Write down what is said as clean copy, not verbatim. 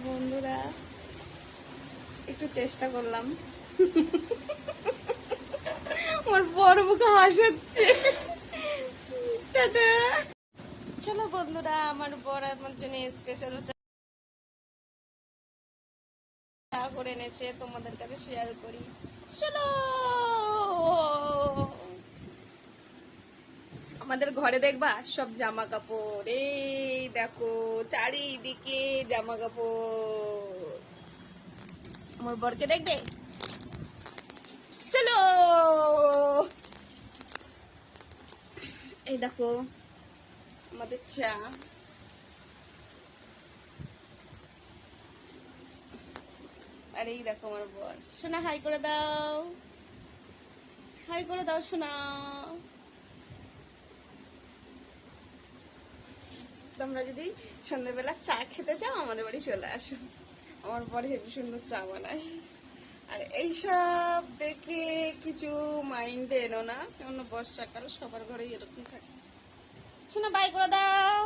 বন্ধুরা, একটু চেষ্টা করলাম। আমার বড় মুখে হাসছে। টাটা। চলো বন্ধুরা, আমার বড় আমার জন্য স্পেশাল চা করে এনেছে, তোমাদের কাছে শেয়ার করি। চলো। আমাদের ঘরে দেখবা সব জামা কাপড়, এই দেখো চারিদিকে জামা কাপড়। আমার বরকে দেখবে? চলো। এই দেখো আমাদের চা। আর এই দেখো আমার বর। সোনা হাই করে দাও, হাই করে দাও সোনা। তোমরা যদি সন্ধ্যাবেলা চা খেতে চাও আমাদের বাড়ি চলে আসো, আমার বর হেবি সুন্দর চা বানায়। আর এইসব দেখে কিছু মাইন্ডে এনো না, কেননা বর্ষাকাল সবার ঘরেই এরকম থাকে। শোনা বাই করে দাও।